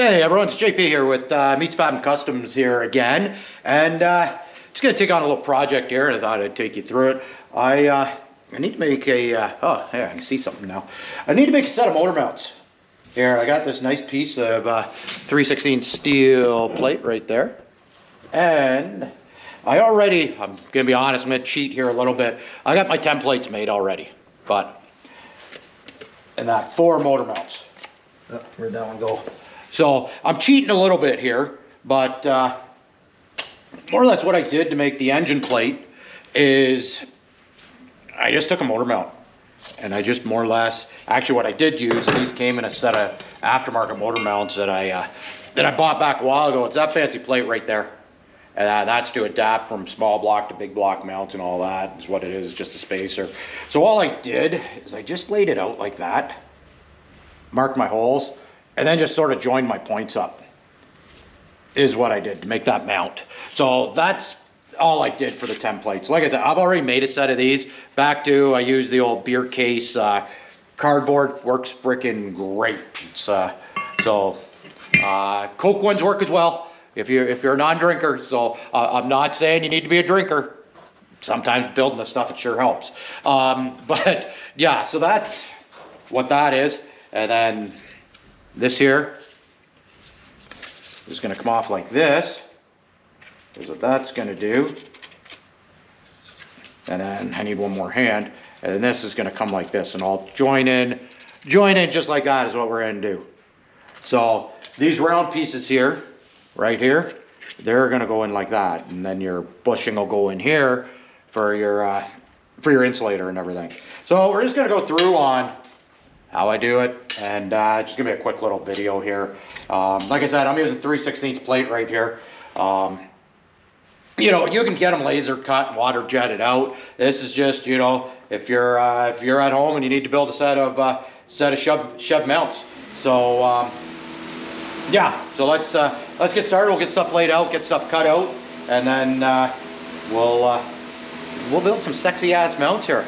Hey everyone, it's JP here with Meets Fab and Customs here again, and just gonna take on a little project here, and I thought I'd take you through it. I need to make a oh yeah, I can see something now. I need to make a set of motor mounts. Here, I got this nice piece of 3/16 steel plate right there, and I'm gonna be honest, I'm gonna cheat here a little bit. I got my templates made already, and that 4 motor mounts. Oh, where'd that one go? So I'm cheating a little bit here, but more or less what I did to make the engine plate is I just took a motor mount and I just more or less, actually what I did use, and these came in a set of aftermarket motor mounts that I bought back a while ago. It's that fancy plate right there. And that's to adapt from small block to big block mounts and all that is what it is, just a spacer. So all I did is I just laid it out like that, marked my holes, and then just sort of joined my points up is what I did to make that mount. So that's all I did for the templates. Like I said, I've already made a set of these. I used the old beer case cardboard, works freaking great. Coke ones work as well if you're a non-drinker. So I'm not saying you need to be a drinker. Sometimes building this stuff, it sure helps. But yeah, so that's what that is. And then this here is going to come off like this. Here's what that's going to do. And then I need one more hand. And then this is going to come like this, and I'll join in just like that is what we're going to do. So these round pieces here, right here, they're going to go in like that, and then your bushing will go in here for your insulator and everything. So we're just going to go through on how I do it, and just give me a quick little video here. Like I said, I'm using 3/16 plate right here. You know, you can get them laser cut and water jetted out. This is just, you know, if you're at home and you need to build a set of shove mounts. So yeah, so let's get started. We'll get stuff laid out, get stuff cut out, and then we'll build some sexy ass mounts here.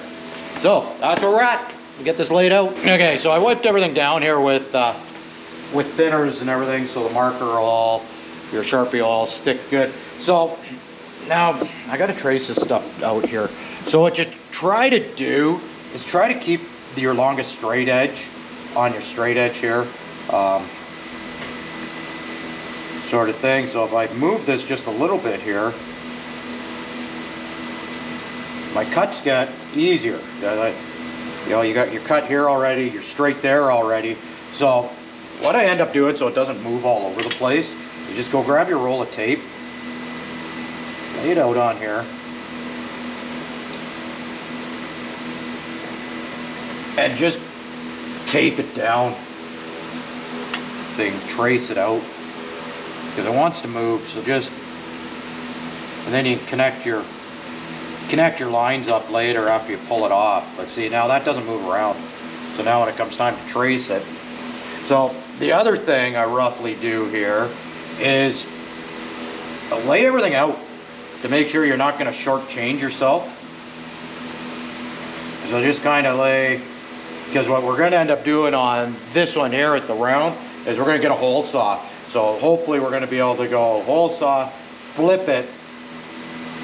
So that's where we're at. Get this laid out. Okay, so I wiped everything down here with thinners and everything, so the marker your Sharpie will all stick good. So now I got to trace this stuff out here. So what you try to do is try to keep your longest straight edge on your straight edge here, sort of thing. So if I move this just a little bit here, my cuts get easier. You know, you got your cut here already, you're straight there already. So what I end up doing, so it doesn't move all over the place, you just go grab your roll of tape, lay it out on here, and just tape it down. Thing, trace it out, because it wants to move. So just, and then you connect your lines up later after you pull it off. But see, now that doesn't move around. So now when it comes time to trace it. So the other thing I roughly do here is lay everything out to make sure you're not going to shortchange yourself. So just kind of lay, because what we're going to end up doing on this one here at the round is we're going to get a hole saw. So hopefully we're going to be able to go hole saw, flip it,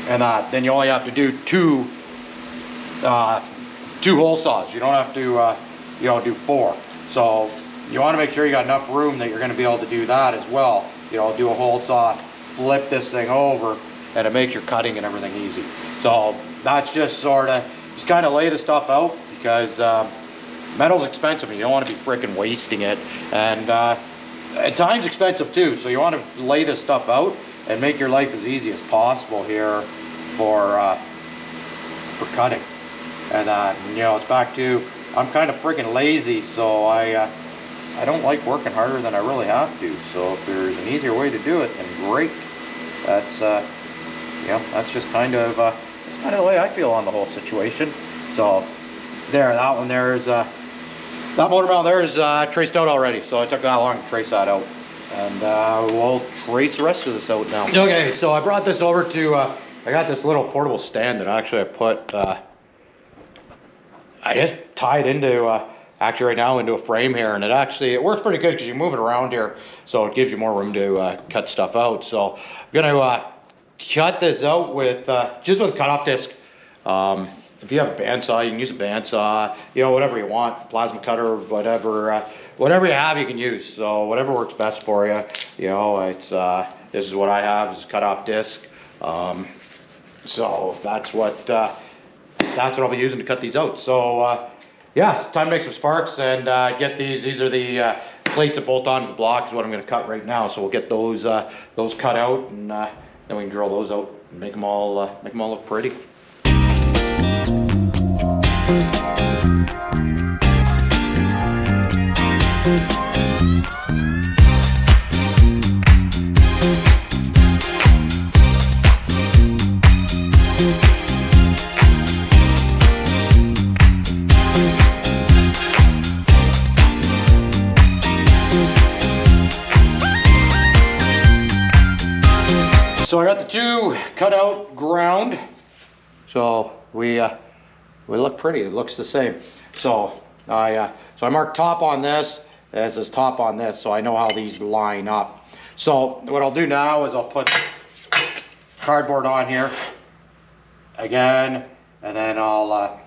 and then you only have to do two hole saws. You don't have to do 4. So you want to make sure you got enough room that you're going to be able to do that as well. You know, do a hole saw, flip this thing over, and it makes your cutting and everything easy. So that's just sort of, just kind of lay the stuff out, because metal's expensive and you don't want to be freaking wasting it. And time's expensive too, so you want to lay this stuff out and make your life as easy as possible here for cutting. And you know, it's back to, I'm kind of freaking lazy, so I don't like working harder than I really have to. So if there's an easier way to do it, then great. That's you know, that's just kind of that's kind of the way I feel on the whole situation. So there, that one there is that motor mount there is traced out already. So I took that long to trace that out. And we'll trace the rest of this out now. Okay, so I brought this over to, I got this little portable stand that actually I put, I just tied into actually right now into a frame here, and it works pretty good because you move it around here, so it gives you more room to cut stuff out. So I'm gonna cut this out with just with a cutoff disc. If you have a bandsaw, you can use a bandsaw, you know, whatever you want, plasma cutter, whatever, whatever you have, you can use. So whatever works best for you. You know, it's this is what I have, is a cutoff disc. So that's what I'll be using to cut these out. So yeah, it's time to make some sparks and get these. These are the plates that bolt onto the block, is what I'm going to cut right now. So we'll get those cut out, and then we can drill those out and make them all look pretty. So I got the two cut out ground, so we look pretty. It looks the same. So I marked top on this as is top on this, so I know how these line up. So what I'll do now is I'll put cardboard on here again, and then I'll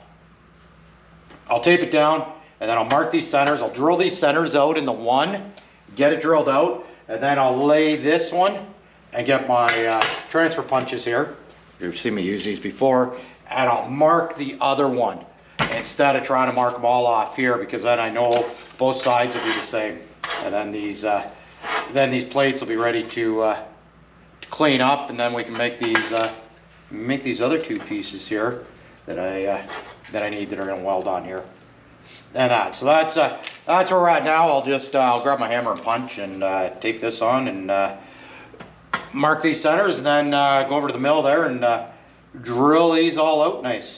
tape it down, and then I'll mark these centers. I'll drill these centers out in the one, get it drilled out, and then I'll lay this one and get my transfer punches here. You've seen me use these before, and I'll mark the other one instead of trying to mark them all off here, because then I know both sides will be the same. And then these plates will be ready to clean up, and then we can make these other two pieces here that I need that are going to weld on here. And so that's where we're at now. I'll grab my hammer and punch and tape this on and mark these centers, and then go over to the mill there and drill these all out nice.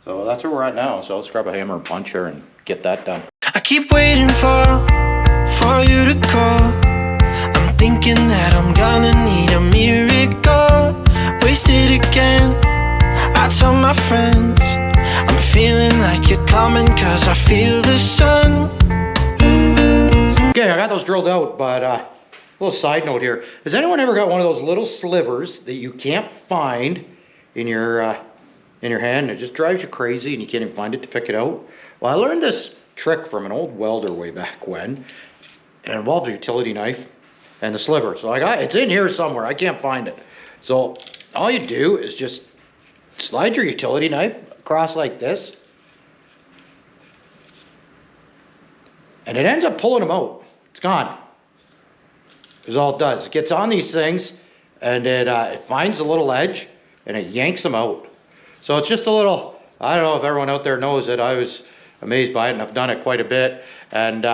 So that's where we're at now. So let's grab a hammer and punch here and get that done. I keep waiting for you to call. I'm thinking that I'm gonna need a miracle. Wasted again. I tell my friends I'm feeling like you're coming, 'cause I feel the sun. Okay, I got those drilled out, but a little side note here. Has anyone ever got one of those little slivers that you can't find in your hand? It just drives you crazy and you can't even find it to pick it out. Well, I learned this trick from an old welder way back when, and it involves a utility knife and the sliver. So it's in here somewhere. I can't find it. So all you do is just slide your utility knife across like this, and it ends up pulling them out. It's gone. Is all it does. It gets on these things, and it finds a little edge, and it yanks them out. So it's just a little, I don't know if everyone out there knows it. I was amazed by it, and I've done it quite a bit. And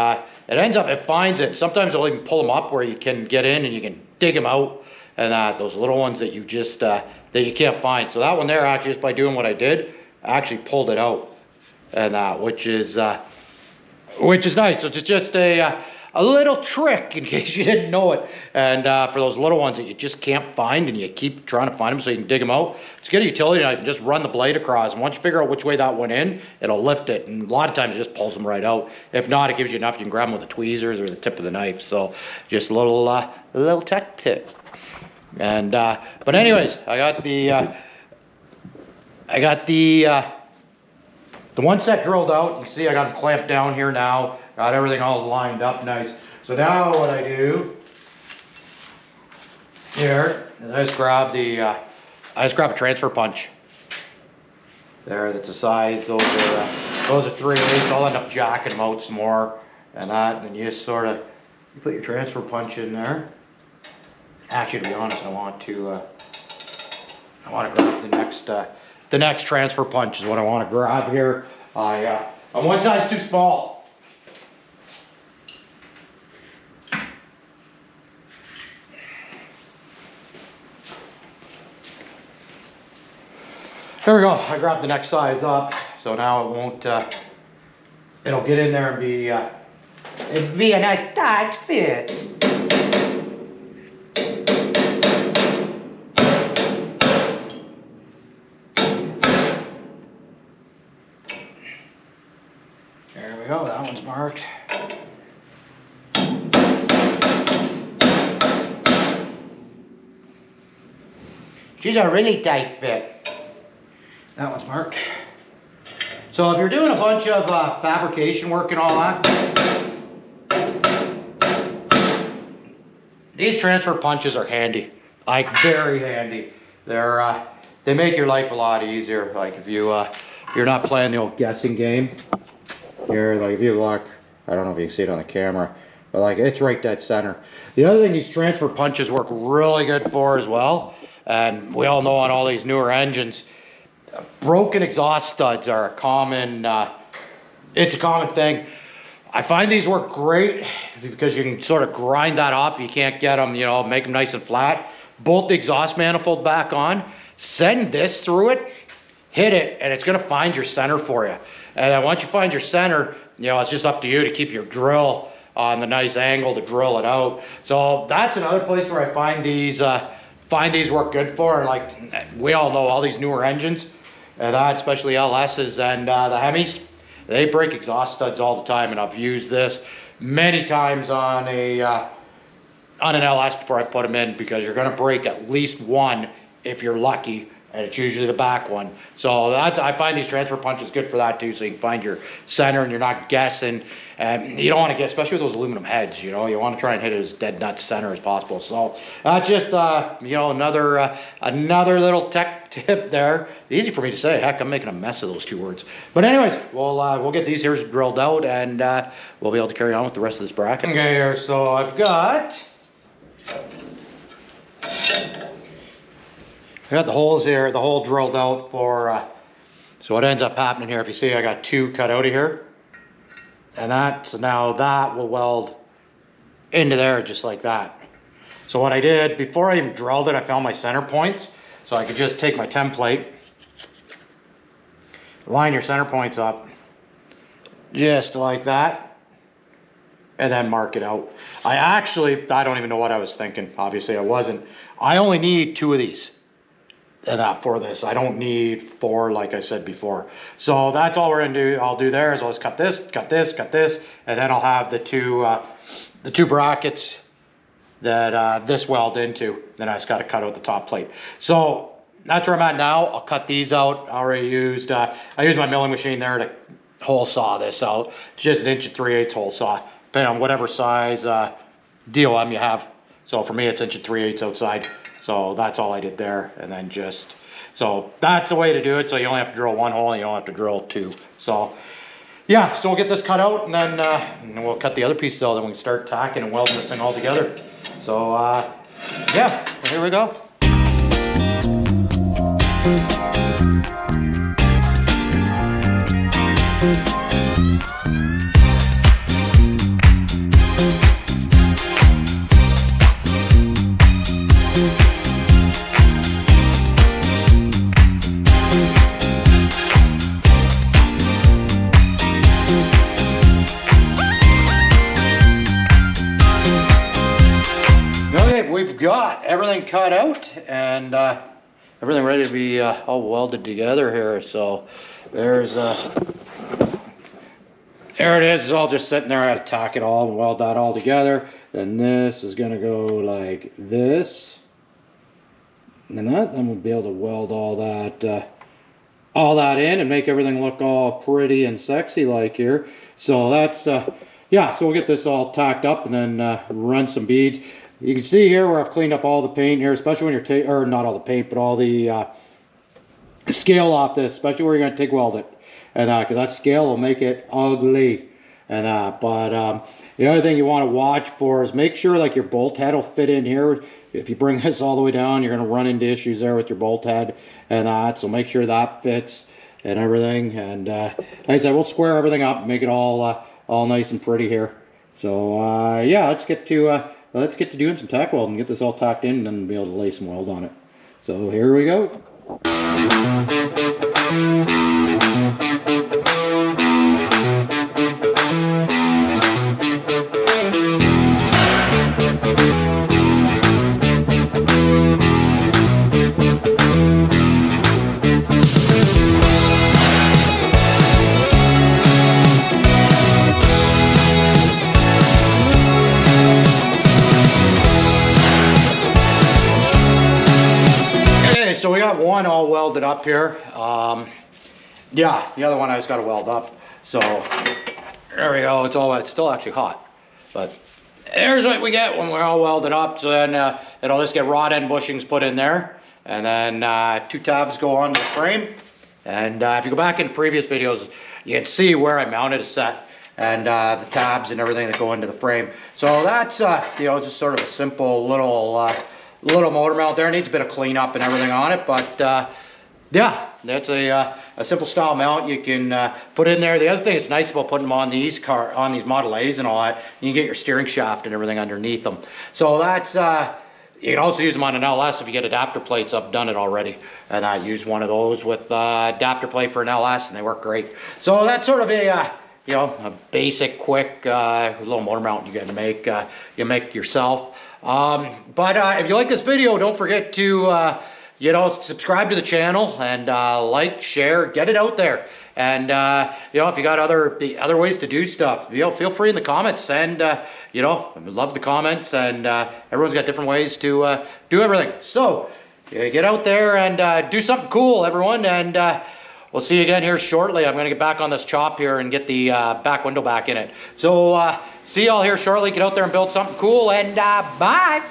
it finds it. Sometimes it'll even pull them up where you can get in and you can dig them out. And those little ones that you just, that you can't find. So that one there, actually, just by doing what I did, I actually pulled it out. And which is nice. So it's just a little trick in case you didn't know it. And for those little ones that you just can't find and you keep trying to find them so you can dig them out, just get a utility knife and just run the blade across. And once you figure out which way that went in, it'll lift it. And a lot of times it just pulls them right out. If not, it gives you enough. You can grab them with the tweezers or the tip of the knife. So just a little tech tip. And but anyways, I got the one set drilled out. You can see I got them clamped down here now. Got everything all lined up nice. So now what I do here is I just grab a transfer punch. There, that's a size. Those are 3/8. I'll end up jacking them out some more and that. And then you just you put your transfer punch in there. Actually, to be honest, I want to grab the next transfer punch is what I want to grab here. I'm one size too small. There we go. I grabbed the next size up, so now it won't. It'll get in there and it'd be a nice tight fit. There we go, that one's marked. She's a really tight fit. That one's marked. So if you're doing a bunch of fabrication work and all that, these transfer punches are handy, like very handy. They make your life a lot easier. Like if you're not playing the old guessing game. Here, like if you look, I don't know if you can see it on the camera, but like it's right dead center. The other thing these transfer punches work really good for as well, and we all know on all these newer engines, broken exhaust studs are a common, it's a common thing. I find these work great because you can sort of grind that off. You can't get them, you know, make them nice and flat. Bolt the exhaust manifold back on, send this through it, hit it, and it's gonna find your center for you. And then once you find your center, you know, it's just up to you to keep your drill on the nice angle to drill it out. So that's another place where I find these work good for. And like we all know, all these newer engines, that especially LSs and the Hemis, they break exhaust studs all the time. And I've used this many times on an LS before I put them in, because you're gonna break at least one if you're lucky. And it's usually the back one. So I find these transfer punches good for that too, so you can find your center and you're not guessing. You don't want to get, especially with those aluminum heads, you know, you want to try and hit it as dead nut center as possible. So that's just, you know, another little tech tip there. Easy for me to say, heck, I'm making a mess of those two words. But anyways, we'll get these here drilled out, and we'll be able to carry on with the rest of this bracket. Okay, here, so I've got the holes here, the hole drilled out for, so what ends up happening here, if you see, I got two cut out of here. And so now that will weld into there just like that. So what I did, before I even drilled it, I found my center points. So I could just take my template, line your center points up, just like that, and then mark it out. I don't even know what I was thinking. Obviously I wasn't. I only need 2 of these. And for this, I don't need 4 like I said before. So that's all we're gonna do. I'll do there is I'll just cut this, and then I'll have the two brackets that this weld into. Then I just got to cut out the top plate. So that's where I'm at now. I'll cut these out. I already used I used my milling machine there to hole saw this out. It's just an 1 3/8 hole saw, depending on whatever size DOM you have. So for me, it's 1 3/8 outside. So that's all I did there, and then so that's the way to do it. So you only have to drill 1 hole, and you don't have to drill 2. So yeah, so we'll get this cut out, and then we'll cut the other pieces out, then we can start tacking and welding this thing all together. So yeah, here we go. We've got everything cut out and everything ready to be all welded together here. So there it is. It's all just sitting there. I had to tack it all and weld that all together. Then this is going to go like this, and then we'll be able to weld all that in and make everything look all pretty and sexy like here. So that's yeah, so we'll get this all tacked up and then run some beads. You can see here where I've cleaned up all the paint here, especially when you're or not all the paint, but all the scale off this, especially where you're going to TIG weld it, and because that scale will make it ugly. And the other thing you want to watch for is make sure like your bolt head will fit in here. If you bring this all the way down, you're going to run into issues there with your bolt head and that. So make sure that fits and everything. And like I said, we'll square everything up and make it all nice and pretty here. So yeah, let's get to doing some tack welding, get this all tacked in, and then be able to lay some weld on it. So here we go. one all welded up here. Yeah, the other one I just got to weld up. So there we go. It's still actually hot, but here's what we get when we're all welded up. So then it'll just get rod end bushings put in there, and then 2 tabs go on the frame. And if you go back in previous videos, you can see where I mounted a set and the tabs and everything that go into the frame. So that's you know, just sort of a simple little motor mount there. It needs a bit of cleanup and everything on it, but yeah, that's a simple style mount you can put in there. The other thing that's nice about putting them on these Model A's and all that, you can get your steering shaft and everything underneath them. So that's you can also use them on an LS if you get adapter plates. I've done it already, and I use one of those with adapter plate for an LS, and they work great. So that's sort of a you know, a basic, quick little motor mount you got to make. You make yourself. But if you like this video, don't forget to you know, subscribe to the channel and like, share, get it out there. And you know, if you got other ways to do stuff, you know, feel free in the comments. And you know, I love the comments, and everyone's got different ways to do everything. So get out there and do something cool, everyone. And we'll see you again here shortly. I'm going to get back on this chop here and get the back window back in it. So see y'all here shortly. Get out there and build something cool, and bye.